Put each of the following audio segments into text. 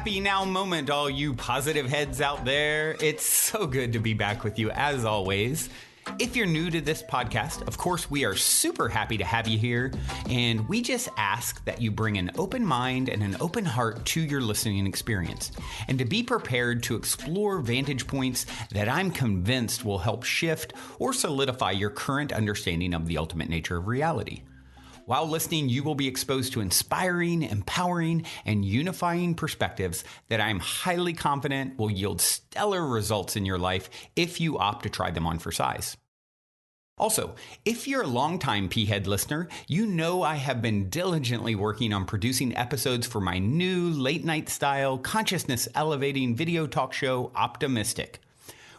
Happy now moment, all you positive heads out there. It's so good to be back with you as always. If you're new to this podcast, of course, we are super happy to have you here. And we just ask that you bring an open mind and an open heart to your listening experience. And to be prepared to explore vantage points that I'm convinced will help shift or solidify your current understanding of the ultimate nature of reality. While listening, you will be exposed to inspiring, empowering, and unifying perspectives that I'm highly confident will yield stellar results in your life if you opt to try them on for size. Also, if you're a longtime P-Head listener, you know I have been diligently working on producing episodes for my new late-night style, consciousness-elevating video talk show, Optimistic.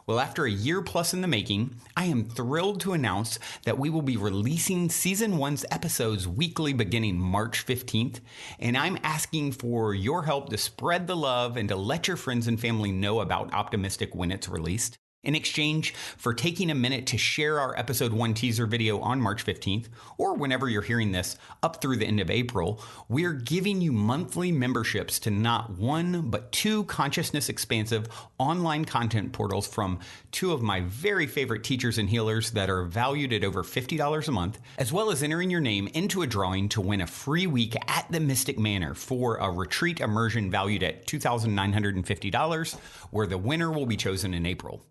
Well, after a year plus in the making, I am thrilled to announce that we will be releasing Season 1's episodes weekly beginning March 15th, and I'm asking for your help to spread the love and to let your friends and family know about Optimistic when it's released. In exchange for taking a minute to share our Episode 1 teaser video on March 15th, or whenever you're hearing this, up through the end of April, we're giving you monthly memberships to not one, but two consciousness-expansive online content portals from two of my very favorite teachers and healers that are valued at over $50 a month, as well as entering your name into a drawing to win a free week at the Mystic Manor for a retreat immersion valued at $2,950, where the winner will be chosen in April.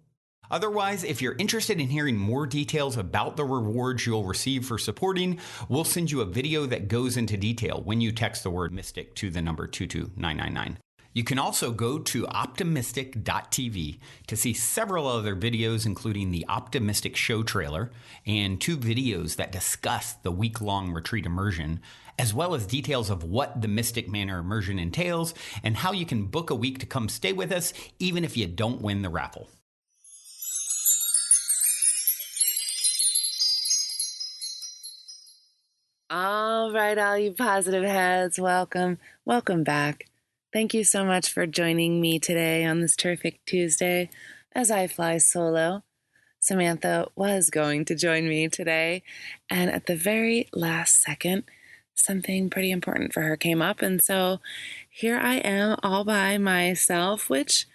Otherwise, if you're interested in hearing more details about the rewards you'll receive for supporting, we'll send you a video that goes into detail when you text the word mystic to the number 22999. You can also go to optimistic.tv to see several other videos, including the Optimistic show trailer and two videos that discuss the week-long retreat immersion, as well as details of what the Mystic Manor immersion entails and how you can book a week to come stay with us even if you don't win the raffle. All right, all you positive heads, welcome back. Thank you so much for joining me today on this terrific Tuesday as I fly solo. Samantha was going to join me today, and at the very last second, something pretty important for her came up, and so here I am all by myself, which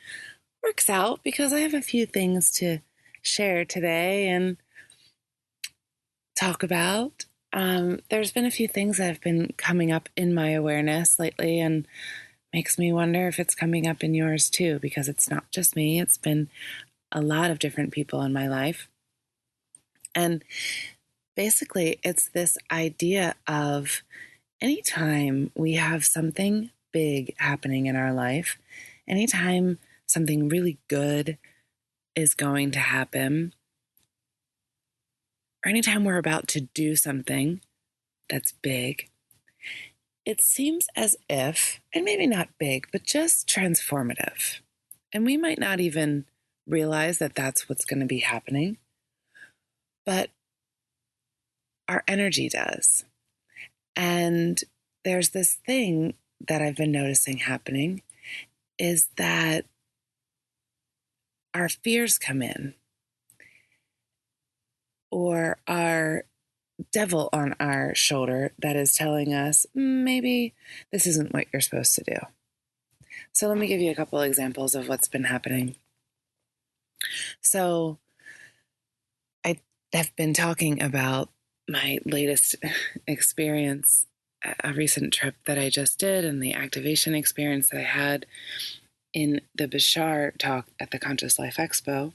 works out because I have a few things to share today and talk about. There's been a few things that have been coming up in my awareness lately and makes me wonder if it's coming up in yours too, because it's not just me. It's been a lot of different people in my life. And basically, it's this idea of anytime we have something big happening in our life, anytime something really good is going to happen, or anytime we're about to do something that's big, it seems as if, and maybe not big, but just transformative. And we might not even realize that that's what's going to be happening, but our energy does. And there's this thing that I've been noticing happening is that our fears come in, or our devil on our shoulder that is telling us, maybe this isn't what you're supposed to do. So let me give you a couple examples of what's been happening. So I have been talking about my latest experience, a recent trip that I just did, and the activation experience that I had in the Bashar talk at the Conscious Life Expo.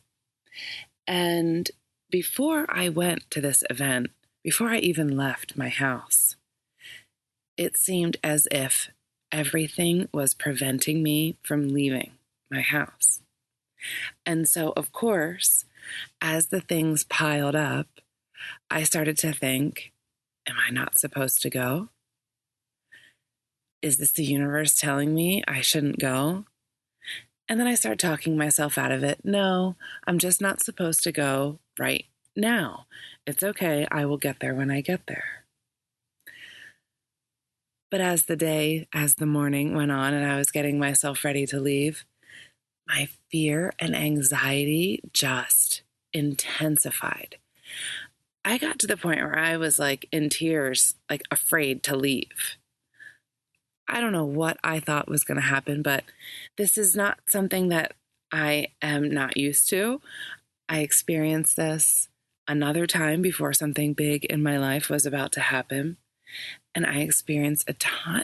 And before I went to this event, before I even left my house, it seemed as if everything was preventing me from leaving my house. And so, of course, as the things piled up, I started to think, am I not supposed to go? Is this the universe telling me I shouldn't go? And then I start talking myself out of it. No, I'm just not supposed to go right now. It's okay. I will get there when I get there. But as the morning went on and I was getting myself ready to leave, my fear and anxiety just intensified. I got to the point where I was like in tears, like afraid to leave. I don't know what I thought was going to happen, but this is not something that I am not used to. I experienced this another time before something big in my life was about to happen. And I experienced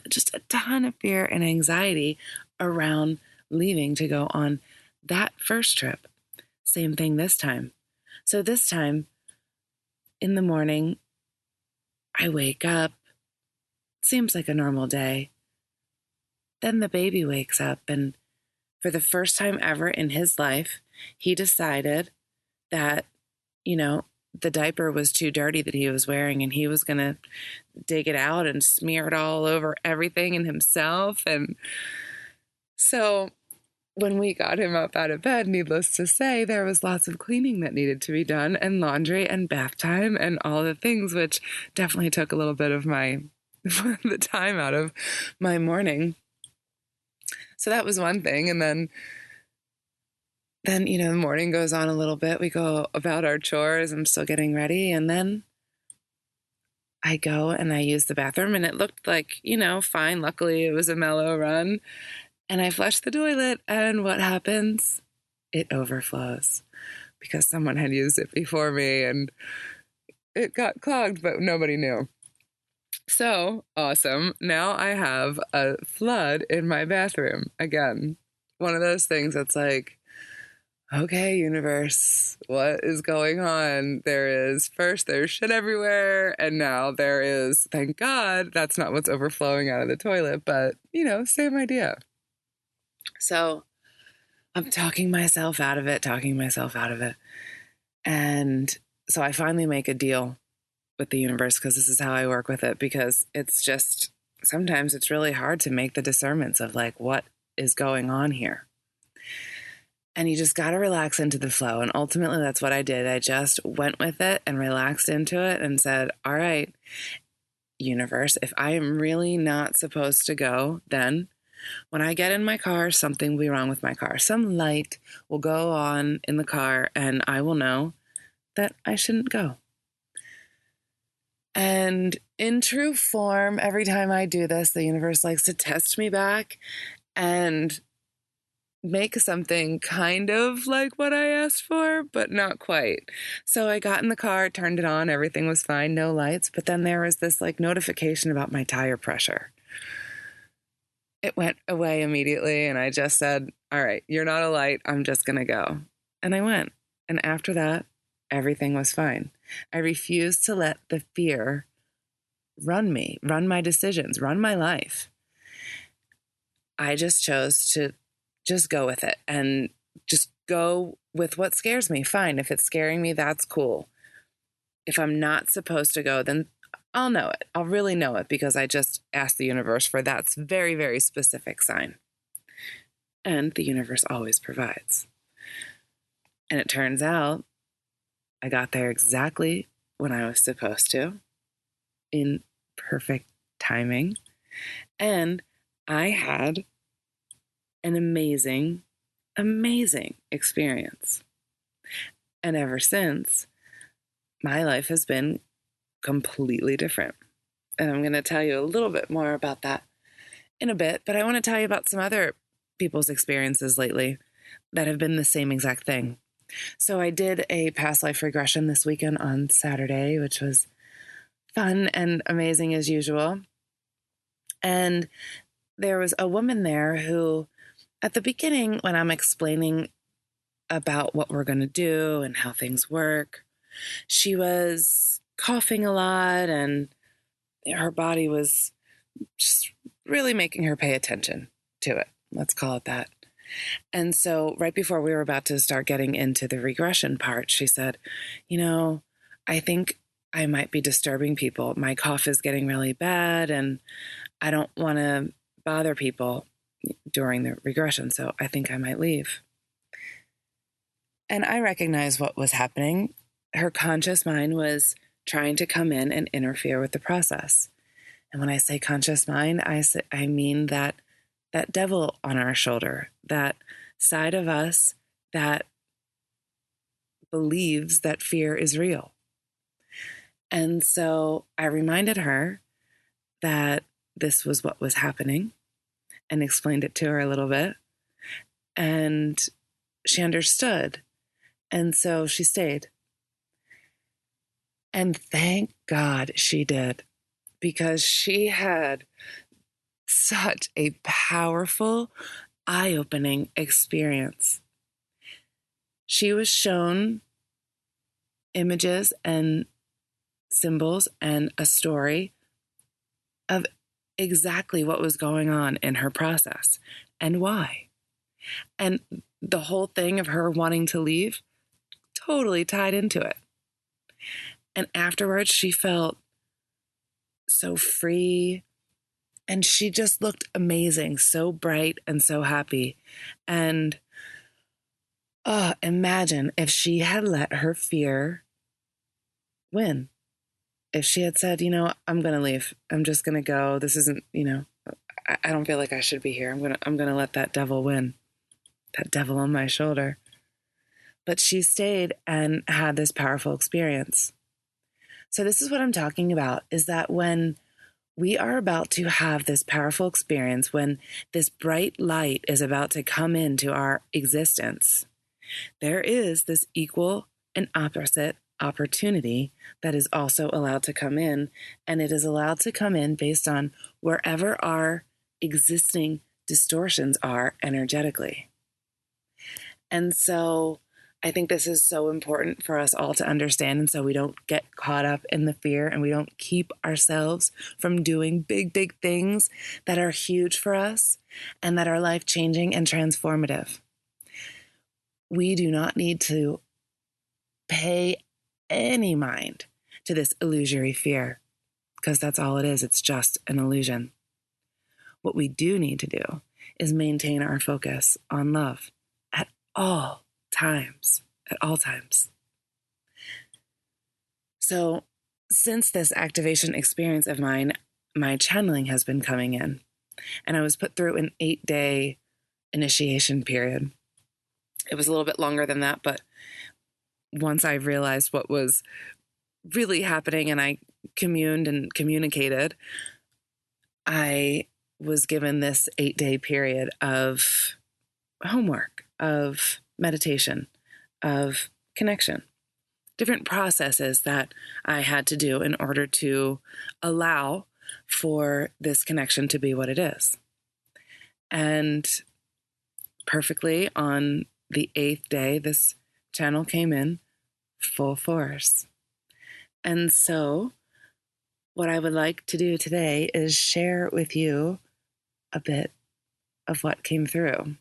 just a ton of fear and anxiety around leaving to go on that first trip. Same thing this time. So this time in the morning, I wake up. Seems like a normal day. Then the baby wakes up, and for the first time ever in his life, he decided that, the diaper was too dirty that he was wearing, and he was going to dig it out and smear it all over everything and himself. And so when we got him up out of bed, needless to say, there was lots of cleaning that needed to be done, and laundry and bath time and all the things, which definitely took a little bit of the time out of my morning. So that was one thing. And then, the morning goes on a little bit. We go about our chores. I'm still getting ready. And then I go and I use the bathroom, and it looked like, fine. Luckily, it was a mellow run. And I flush the toilet, and what happens? It overflows because someone had used it before me, and it got clogged, but nobody knew. So awesome. Now I have a flood in my bathroom. Again, one of those things that's like, okay, universe, what is going on? There's shit everywhere. And now there is, thank God, that's not what's overflowing out of the toilet, but, same idea. So I'm talking myself out of it. And so I finally make a deal with the universe, because this is how I work with it, because it's just, sometimes it's really hard to make the discernments of like, what is going on here? And you just got to relax into the flow. And ultimately that's what I did. I just went with it and relaxed into it and said, all right, universe, if I am really not supposed to go, then when I get in my car, something will be wrong with my car. Some light will go on in the car, and I will know that I shouldn't go. And in true form, every time I do this, the universe likes to test me back and make something kind of like what I asked for, but not quite. So I got in the car, turned it on, everything was fine, no lights. But then there was this like notification about my tire pressure. It went away immediately, and I just said, all right, you're not a light, I'm just going to go. And I went. And after that, everything was fine. I refused to let the fear run me, run my decisions, run my life. I just chose to just go with it and just go with what scares me. Fine. If it's scaring me, that's cool. If I'm not supposed to go, then I'll know it. I'll really know it, because I just asked the universe for that very, very specific sign. And the universe always provides. And it turns out I got there exactly when I was supposed to, in perfect timing. And I had an amazing, amazing experience. And ever since, my life has been completely different. And I'm going to tell you a little bit more about that in a bit, but I want to tell you about some other people's experiences lately that have been the same exact thing. So I did a past life regression this weekend on Saturday, which was fun and amazing as usual. And there was a woman there who, at the beginning, when I'm explaining about what we're going to do and how things work, she was coughing a lot, and her body was just really making her pay attention to it. Let's call it that. And so right before we were about to start getting into the regression part, she said, I think I might be disturbing people. My cough is getting really bad, and I don't want to bother people during the regression, so I think I might leave. And I recognized what was happening. Her conscious mind was trying to come in and interfere with the process. And when I say conscious mind, I mean that devil on our shoulder, that side of us that believes that fear is real. And so I reminded her that this was what was happening and explained it to her a little bit. And she understood. And so she stayed. And thank God she did, because she had such a powerful, eye-opening experience. She was shown images and symbols and a story of exactly what was going on in her process and why. And the whole thing of her wanting to leave totally tied into it. And afterwards, she felt so free, and she just looked amazing, so bright and so happy. And imagine if she had let her fear win. If she had said, I'm going to leave. I'm just going to go. This isn't, I don't feel like I should be here. I'm going to let that devil win. That devil on my shoulder. But she stayed and had this powerful experience. So this is what I'm talking about, is that when we are about to have this powerful experience, when this bright light is about to come into our existence, there is this equal and opposite opportunity that is also allowed to come in, and it is allowed to come in based on wherever our existing distortions are energetically. And so I think this is so important for us all to understand, and so we don't get caught up in the fear and we don't keep ourselves from doing big, big things that are huge for us and that are life-changing and transformative. We do not need to pay any mind to this illusory fear, because that's all it is. It's just an illusion. What we do need to do is maintain our focus on love at all times. So since this activation experience of mine, my channeling has been coming in, and I was put through an 8-day initiation period. It was a little bit longer than that, but once I realized what was really happening and I communed and communicated, I was given this 8-day period of homework, of meditation, of connection, different processes that I had to do in order to allow for this connection to be what it is. And perfectly on the 8th day, this channel came in full force. And so what I would like to do today is share with you a bit of what came through.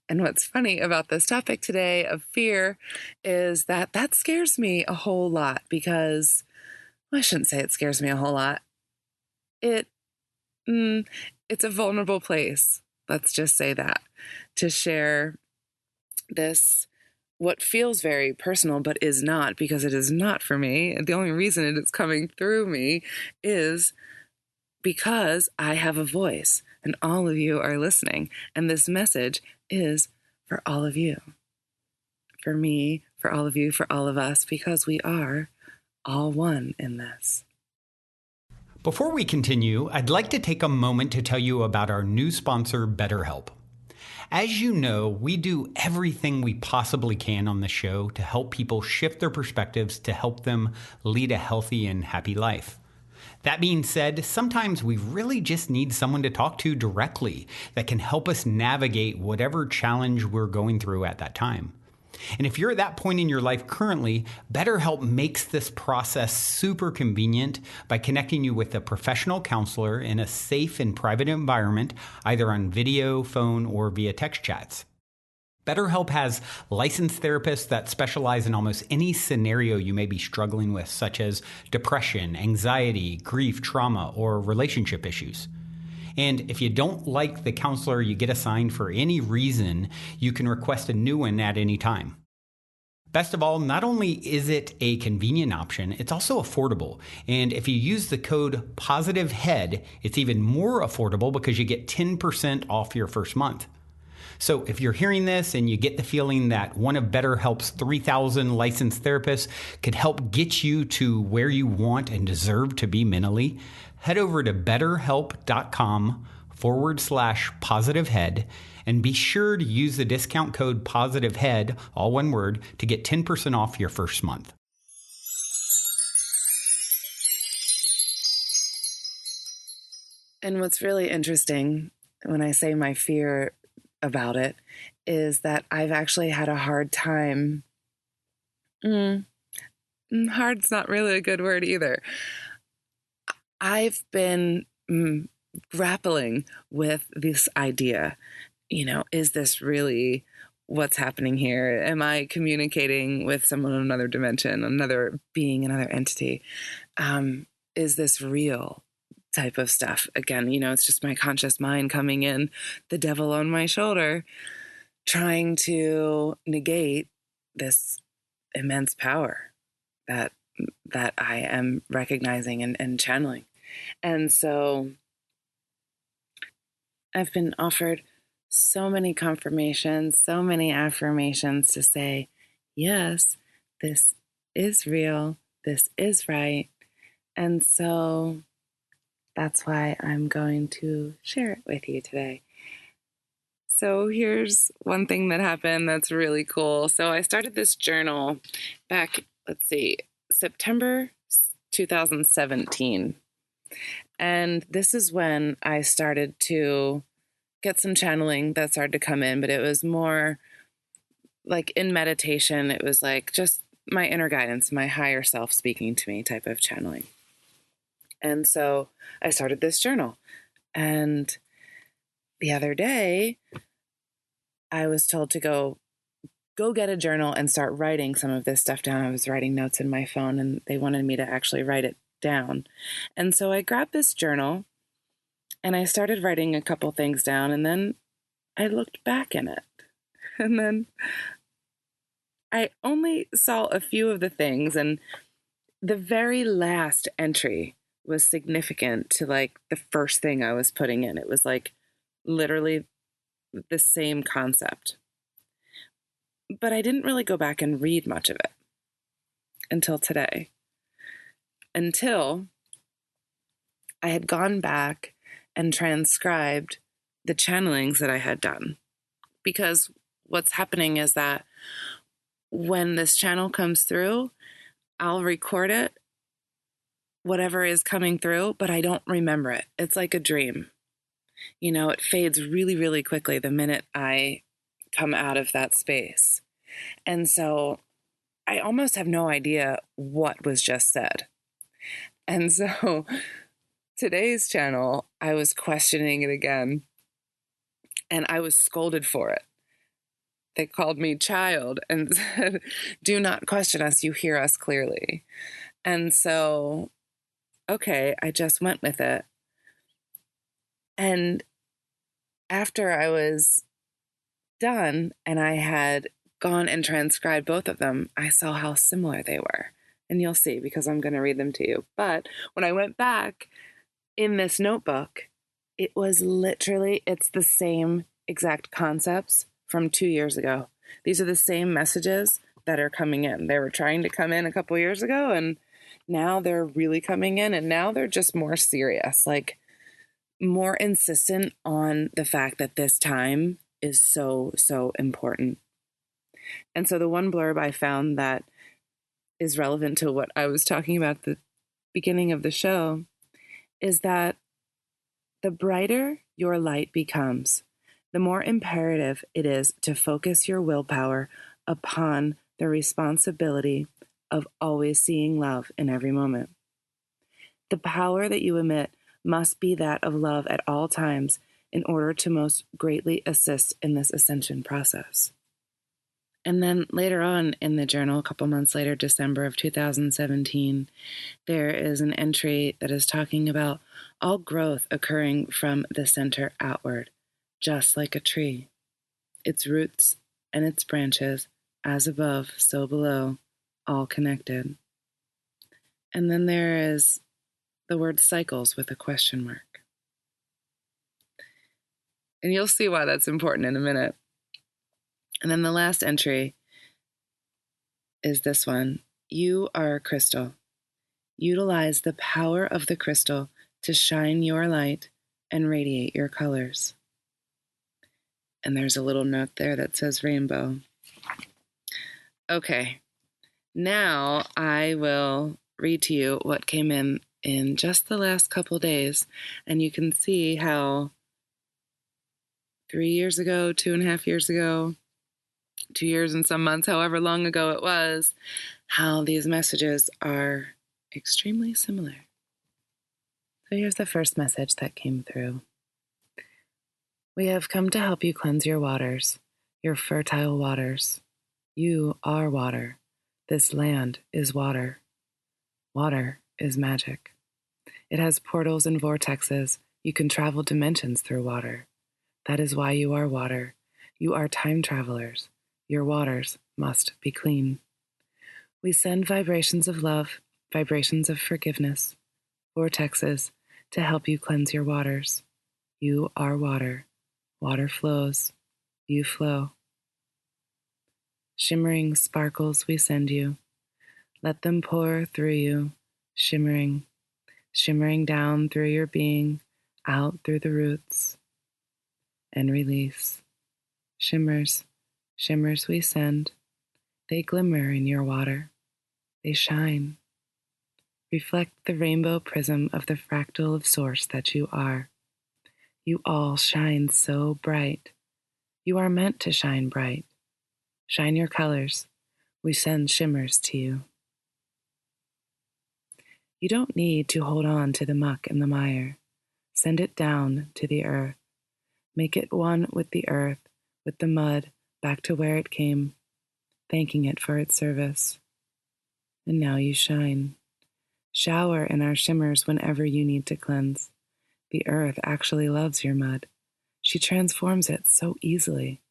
And what's funny about this topic today of fear is that scares me a whole lot, because, well, I shouldn't say it scares me a whole lot. It's a vulnerable place. Let's just say that, to share this, what feels very personal, but is not, because it is not for me. The only reason it is coming through me is because I have a voice and all of you are listening. And this message is for all of you, for me, for all of you, for all of us, because we are all one in this. Before we continue, I'd like to take a moment to tell you about our new sponsor, BetterHelp. As you know, we do everything we possibly can on the show to help people shift their perspectives to help them lead a healthy and happy life. That being said, sometimes we really just need someone to talk to directly that can help us navigate whatever challenge we're going through at that time. And if you're at that point in your life currently, BetterHelp makes this process super convenient by connecting you with a professional counselor in a safe and private environment, either on video, phone, or via text chats. BetterHelp has licensed therapists that specialize in almost any scenario you may be struggling with, such as depression, anxiety, grief, trauma, or relationship issues. And if you don't like the counselor you get assigned for any reason, you can request a new one at any time. Best of all, not only is it a convenient option, it's also affordable. And if you use the code POSITIVEHEAD, it's even more affordable because you get 10% off your first month. So if you're hearing this and you get the feeling that one of BetterHelp's 3,000 licensed therapists could help get you to where you want and deserve to be mentally, head over to betterhelp.com/positivehead and be sure to use the discount code positivehead, all one word, to get 10% off your first month. And what's really interesting when I say my fear about it is that I've actually had a hard time. Hard's not really a good word either. I've been grappling with this idea. Is this really what's happening here? Am I communicating with someone in another dimension, another being, another entity? Is this real? Type of stuff. Again, it's just my conscious mind coming in, the devil on my shoulder, trying to negate this immense power that I am recognizing and channeling. And so I've been offered so many confirmations, so many affirmations to say, yes, this is real, this is right. And so that's why I'm going to share it with you today. So here's one thing that happened that's really cool. So I started this journal back, September 2017. And this is when I started to get some channeling that started to come in, but it was more like in meditation. It was like just my inner guidance, my higher self speaking to me type of channeling. And so I started this journal. And the other day, I was told to go get a journal and start writing some of this stuff down. I was writing notes in my phone, and they wanted me to actually write it down. And so I grabbed this journal, and I started writing a couple things down, and then I looked back in it. And then I only saw a few of the things, and the very last entry was significant to like the first thing I was putting in. It was like literally the same concept. But I didn't really go back and read much of it until today. Until I had gone back and transcribed the channelings that I had done. Because what's happening is that when this channel comes through, I'll record it, whatever is coming through, but I don't remember it. It's like a dream. It fades really, really quickly the minute I come out of that space. And so I almost have no idea what was just said. And so today's channel, I was questioning it again, and I was scolded for it. They called me child and said, "Do not question us, you hear us clearly." And so, okay, I just went with it. And after I was done and I had gone and transcribed both of them, I saw how similar they were. And you'll see because I'm going to read them to you. But when I went back in this notebook, it was literally, it's the same exact concepts from 2 years ago. These are the same messages that are coming in. They were trying to come in a couple years ago, and now they're really coming in, and now they're just more serious, like more insistent on the fact that this time is so, so important. And so the one blurb I found that is relevant to what I was talking about at the beginning of the show is that the brighter your light becomes, the more imperative it is to focus your willpower upon the responsibility of always seeing love in every moment. The power that you emit must be that of love at all times in order to most greatly assist in this ascension process. And then later on in the journal, a couple months later, December of 2017, there is an entry that is talking about all growth occurring from the center outward, just like a tree. Its roots and its branches, as above, so below, all connected. And then there is the word cycles with a question mark. And you'll see why that's important in a minute. And then the last entry is this one. You are a crystal. Utilize the power of the crystal to shine your light and radiate your colors. And there's a little note there that says rainbow. Okay, now I will read to you what came in just the last couple days, and you can see how 3 years ago, 2.5 years ago, 2 years and some months, however long ago it was, how these messages are extremely similar. So here's the first message that came through. We have come to help you cleanse your waters, your fertile waters. You are water. This land is water. Water is magic. It has portals and vortexes. You can travel dimensions through water. That is why you are water. You are time travelers. Your waters must be clean. We send vibrations of love, vibrations of forgiveness, vortexes to help you cleanse your waters. You are water. Water flows. You flow. Shimmering sparkles we send you. Let them pour through you, shimmering, shimmering down through your being, out through the roots, and release. Shimmers, shimmers we send. They glimmer in your water. They shine. Reflect the rainbow prism of the fractal of source that you are. You all shine so bright. You are meant to shine bright. Shine your colors. We send shimmers to you. You don't need to hold on to the muck and the mire. Send it down to the earth. Make it one with the earth, with the mud, back to where it came, thanking it for its service. And now you shine. Shower in our shimmers whenever you need to cleanse. The earth actually loves your mud. She transforms it so easily.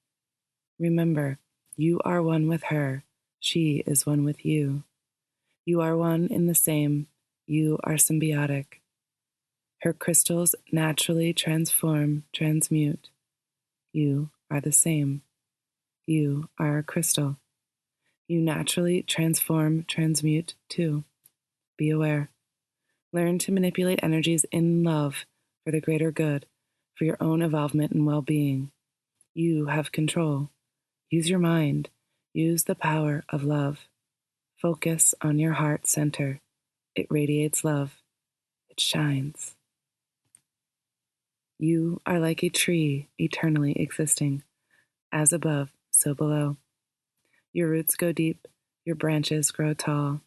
Remember, you are one with her. She is one with you. You are one in the same. You are symbiotic. Her crystals naturally transform, transmute. You are the same. You are a crystal. You naturally transform, transmute too. Be aware. Learn to manipulate energies in love for the greater good, for your own evolvement and well-being. You have control. Use your mind. Use the power of love. Focus on your heart center. It radiates love. It shines. You are like a tree eternally existing. As above, so below. Your roots go deep. Your branches grow tall.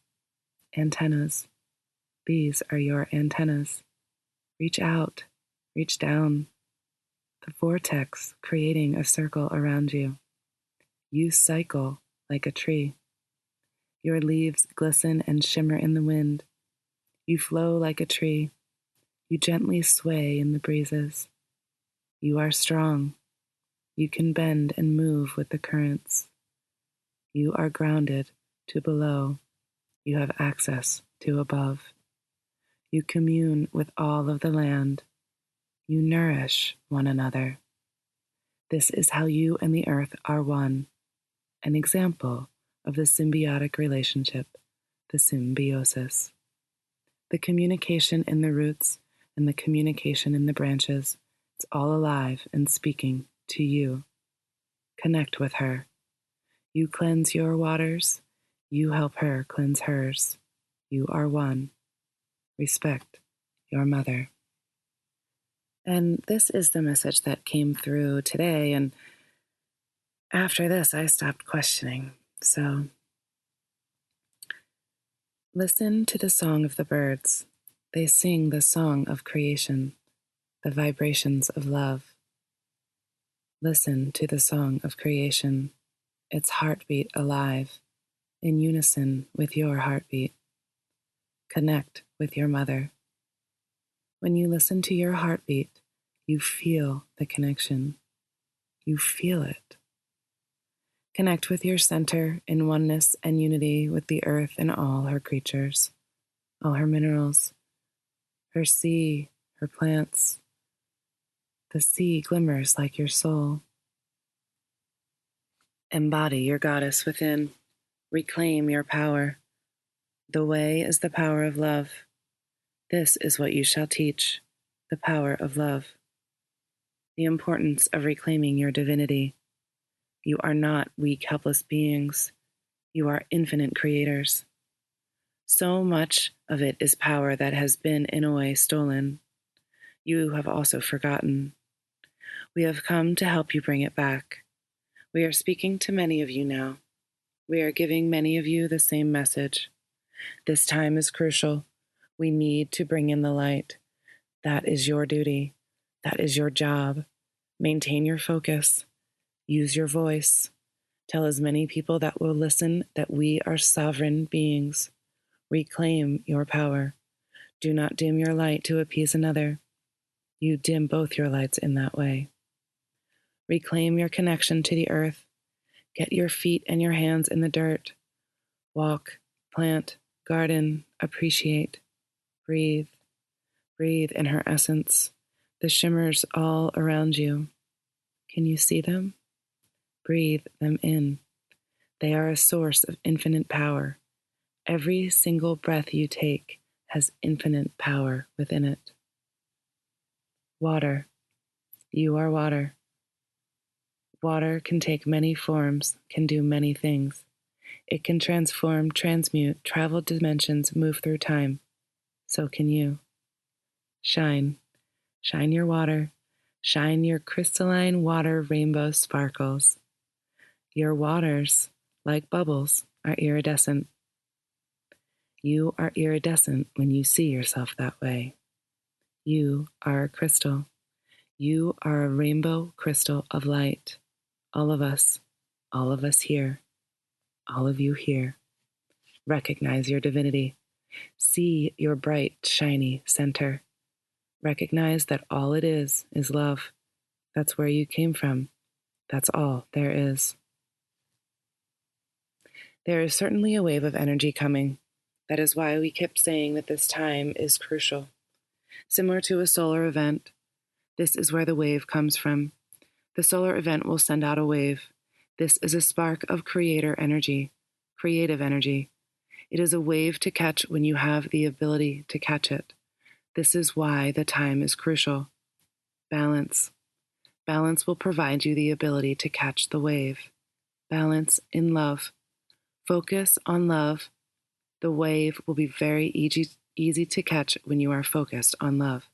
Antennas. These are your antennas. Reach out. Reach down. The vortex creating a circle around you. You cycle like a tree. Your leaves glisten and shimmer in the wind. You flow like a tree. You gently sway in the breezes. You are strong. You can bend and move with the currents. You are grounded to below. You have access to above. You commune with all of the land. You nourish one another. This is how you and the earth are one, an example of the symbiotic relationship, the symbiosis. The communication in the roots and the communication in the branches, it's all alive and speaking to you. Connect with her. You cleanse your waters. You help her cleanse hers. You are one. Respect your mother. And this is the message that came through today. And after this, I stopped questioning. So listen to the song of the birds. They sing the song of creation, the vibrations of love. Listen to the song of creation, its heartbeat alive, in unison with your heartbeat. Connect with your mother. When you listen to your heartbeat, you feel the connection. You feel it. Connect with your center in oneness and unity with the earth and all her creatures, all her minerals, her sea, her plants. The sea glimmers like your soul. Embody your goddess within. Reclaim your power. The way is the power of love. This is what you shall teach, the power of love. The importance of reclaiming your divinity. You are not weak, helpless beings. You are infinite creators. So much of it is power that has been, in a way, stolen. You have also forgotten. We have come to help you bring it back. We are speaking to many of you now. We are giving many of you the same message. This time is crucial. We need to bring in the light. That is your duty. That is your job. Maintain your focus. Use your voice. Tell as many people that will listen that we are sovereign beings. Reclaim your power. Do not dim your light to appease another. You dim both your lights in that way. Reclaim your connection to the earth. Get your feet and your hands in the dirt. Walk, plant, garden, appreciate. Breathe. Breathe in her essence. The shimmers all around you. Can you see them? Breathe them in. They are a source of infinite power. Every single breath you take has infinite power within it. Water. You are water. Water can take many forms, can do many things. It can transform, transmute, travel dimensions, move through time. So can you. Shine. Shine your water. Shine your crystalline water rainbow sparkles. Your waters, like bubbles, are iridescent. You are iridescent when you see yourself that way. You are a crystal. You are a rainbow crystal of light. All of us here, all of you here. Recognize your divinity. See your bright, shiny center. Recognize that all it is love. That's where you came from. That's all there is. There is certainly a wave of energy coming. That is why we kept saying that this time is crucial. Similar to a solar event, this is where the wave comes from. The solar event will send out a wave. This is a spark of creator energy, creative energy. It is a wave to catch when you have the ability to catch it. This is why the time is crucial. Balance. Balance will provide you the ability to catch the wave. Balance in love. Focus on love. The wave will be very easy to catch when you are focused on love.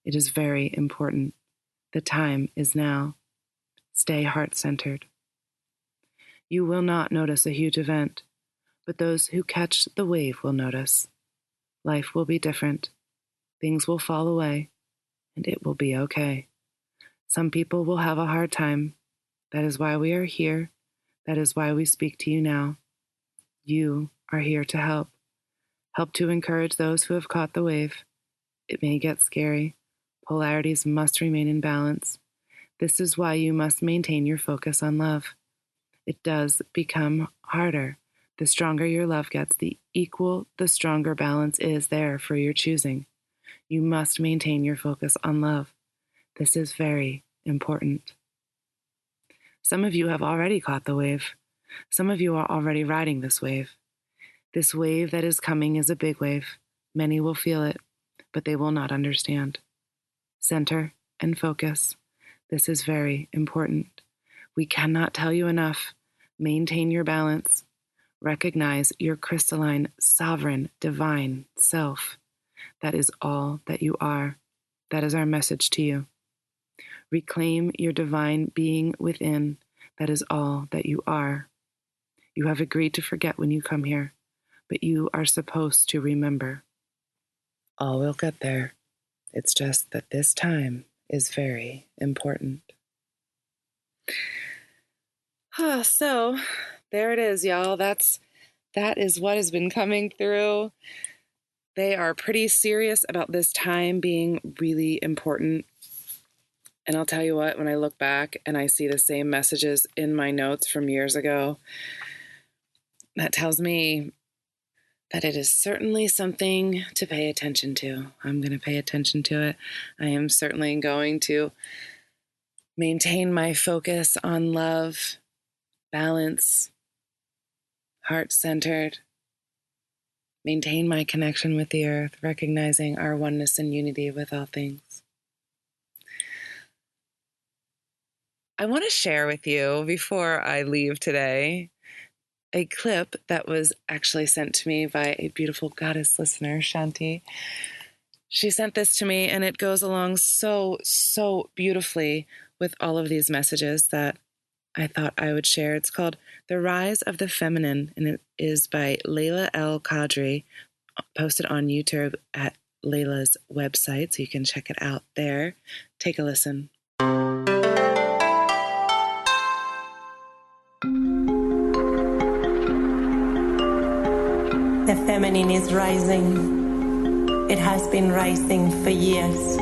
It is very important. The time is now. Stay heart-centered. You will not notice a huge event, but those who catch the wave will notice. Life will be different. Things will fall away, and it will be okay. Some people will have a hard time. That is why we are here. That is why we speak to you now. You are here to help. Help to encourage those who have caught the wave. It may get scary. Polarities must remain in balance. This is why you must maintain your focus on love. It does become harder. The stronger your love gets, the stronger balance is there for your choosing. You must maintain your focus on love. This is very important. Some of you have already caught the wave. Some of you are already riding this wave. This wave that is coming is a big wave. Many will feel it, but they will not understand. Center and focus. This is very important. We cannot tell you enough. Maintain your balance. Recognize your crystalline, sovereign, divine self. That is all that you are. That is our message to you. Reclaim your divine being within. That is all that you are. You have agreed to forget when you come here, but you are supposed to remember. All will get there. It's just that this time is very important. So there it is, y'all. That is what has been coming through. They are pretty serious about this time being really important. And I'll tell you what, when I look back and I see the same messages in my notes from years ago, that tells me that it is certainly something to pay attention to. I'm going to pay attention to it. I am certainly going to maintain my focus on love balance, heart-centered, maintain my connection with the earth, recognizing our oneness and unity with all things. I want to share with you, before I leave today, a clip that was actually sent to me by a beautiful goddess listener, Shanti. She sent this to me, and it goes along so beautifully with all of these messages that I thought I would share. It's called The Rise of the Feminine, and it is by Layla El Qadri, posted on YouTube at Layla's website, so you can check it out there. Take a listen. The feminine is rising. It has been rising for years,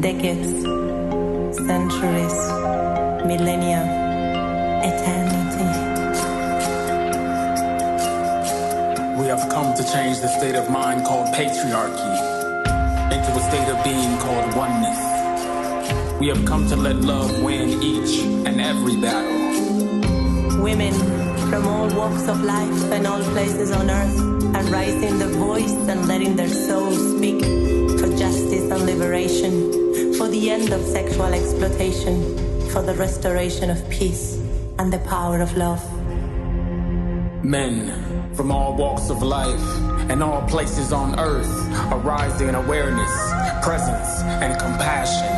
decades, centuries, millennia, eternity. We have come to change the state of mind called patriarchy into a state of being called oneness. We have come to let love win each and every battle. Women from all walks of life and all places on earth are raising their voice and letting their souls speak for justice and liberation, for the end of sexual exploitation, for the restoration of peace and the power of love. Men from all walks of life and all places on earth are rising in awareness, presence, and compassion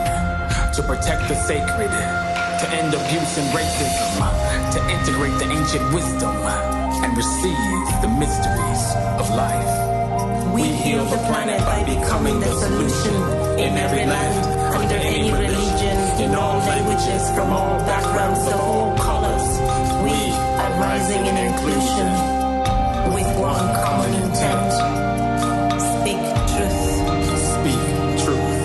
to protect the sacred, to end abuse and racism, to integrate the ancient wisdom and receive the mysteries of life. We heal the planet by becoming the solution in every land, under any religion, in all languages, from all backgrounds of all colors. We are rising in inclusion with one common intent. Speak truth. Speak truth.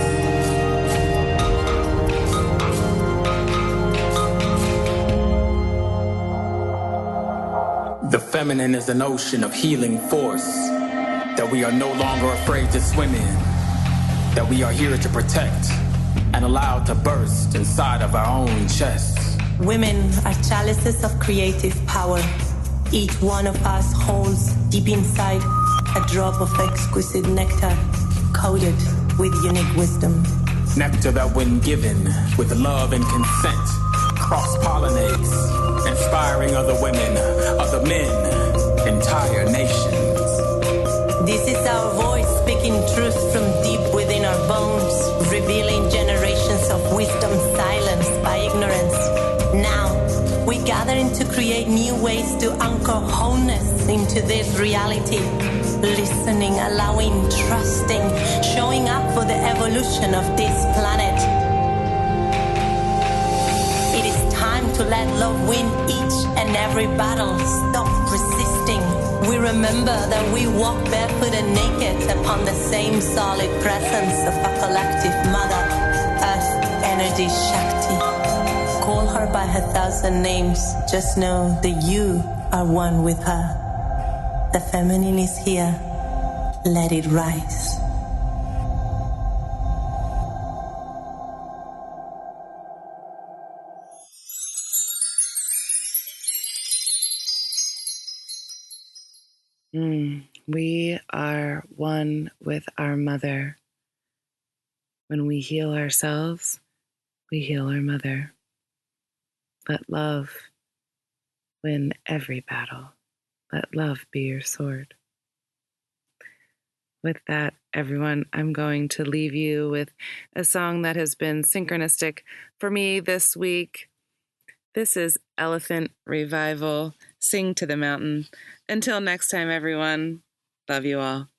The feminine is an ocean of healing force that we are no longer afraid to swim in, that we are here to protect and allow to burst inside of our own chests. Women are chalices of creative power. Each one of us holds deep inside a drop of exquisite nectar, coated with unique wisdom. Nectar that, when given with love and consent, cross-pollinates, inspiring other women, other men, entire nations. This is our voice speaking truth from deep within our bones, revealing generations of wisdom silenced by ignorance. Now, we gathering to create new ways to anchor wholeness into this reality. Listening, allowing, trusting, showing up for the evolution of this planet. It is time to let love win each and every battle. Stop resisting. We remember that we walk barefoot and naked upon the same solid presence of a collective mother, Earth Energy Shakti. Call her by her 1,000 names. Just know that you are one with her. The feminine is here. Let it rise. We are one with our mother. When we heal ourselves, we heal our mother. Let love win every battle. Let love be your sword. With that, everyone, I'm going to leave you with a song that has been synchronistic for me this week. This is Elephant Revival, Sing to the Mountain. Until next time, everyone, love you all.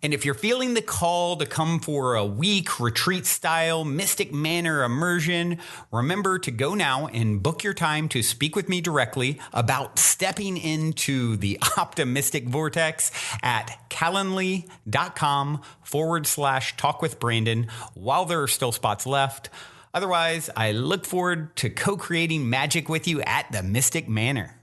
And if you're feeling the call to come for a week retreat-style Mystic Manor immersion, remember to go now and book your time to speak with me directly about stepping into the optimistic vortex at calendly.com/talkwithbrandon while there are still spots left. Otherwise, I look forward to co-creating magic with you at the Mystic Manor.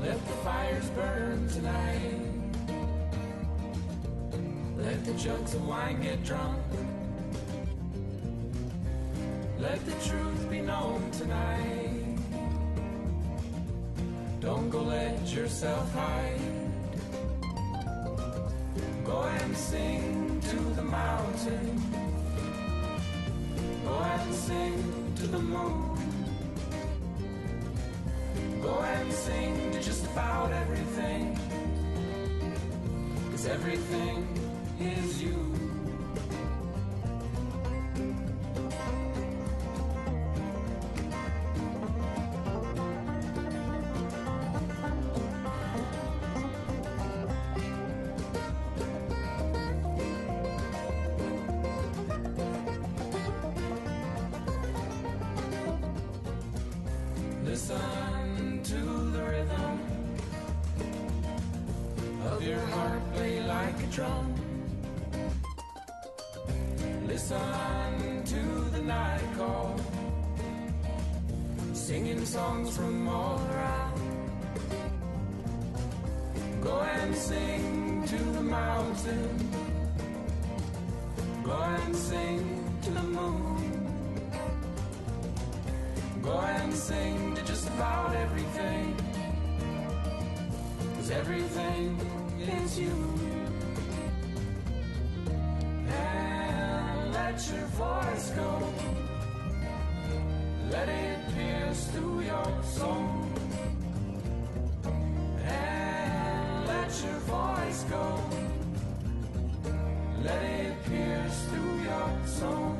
Let the fires burn tonight. Let the jugs of wine get drunk. Let the truth be known tonight. Don't go let yourself hide. Go and sing to the mountain. Go and sing to the moon. Go and sing to just about everything. 'Cause everything is you. Listen to the rhythm of your heart play like a drum. Listen to the night call, singing songs from all around. Go and sing to the mountain. Go and sing to the moon. Go and sing to just about everything. 'Cause everything is you. And let your voice go. Let it pierce through your soul. And let your voice go. Let it pierce through your soul.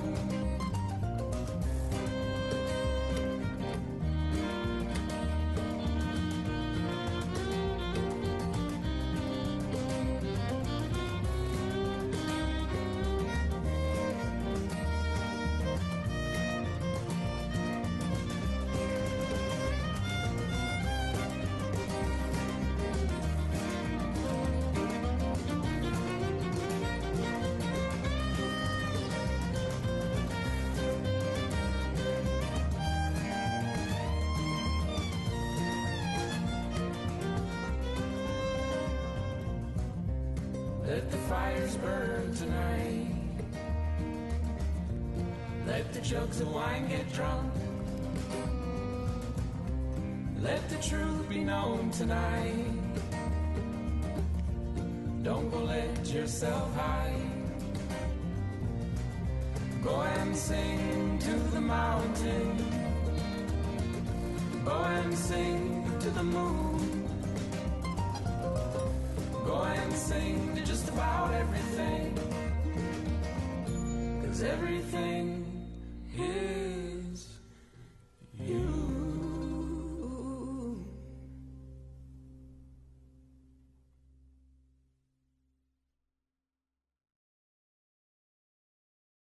Let the fires burn tonight. Let the jugs of wine get drunk. Let the truth be known tonight. Don't go let yourself hide. Go and sing to the mountain. Go and sing to the moon. Go and sing to